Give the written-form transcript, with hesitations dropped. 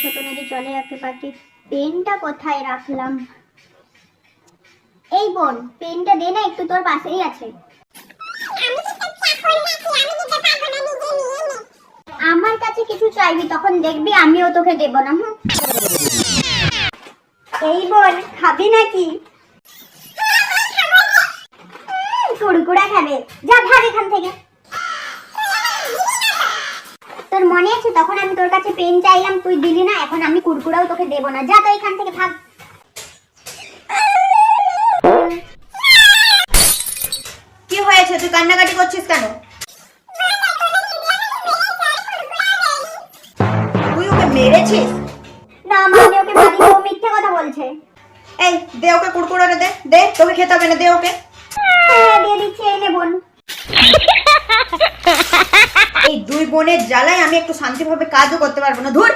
ছোট নদী জলে আঁকে পাখি। পেনটা কোথায় রাখলাম? এই বোন, পেনটা দে না, একটু তোর পাশেই আছে। আমার কাছে কিছু চাইবি তখন দেখবি আমিও তোকে দেব না। এই বোন, খাবি নাকি? কুড়কুড়া খাবে, যা ভাগ এখান থেকে। তোর মনে আছে তখন আমি তোর কাছে পেন চাইলাম, তুই দিলি না, এখন আমি কুড়কুড়াও তোকে দেব না, যা তো এখান থেকে ভাগ। কি হয়েছে, তুই কান্নাকাটি করছিস কেন? তুই ওকে মেরেছিস? না মা, আমি ওকে মারিনি, ও মিথ্যে কথা বলছে। এই দে ওকে কুড়কুড়াটা দে, দে, তোকে খেতে হবে না, দে ওকে। হ্যাঁ দিয়ে দিচ্ছি, এই নে বোন। এই দুই বোনের জ্বালায় আমি একটু শান্তিভাবে কাজও করতে পারবো না, ধুর।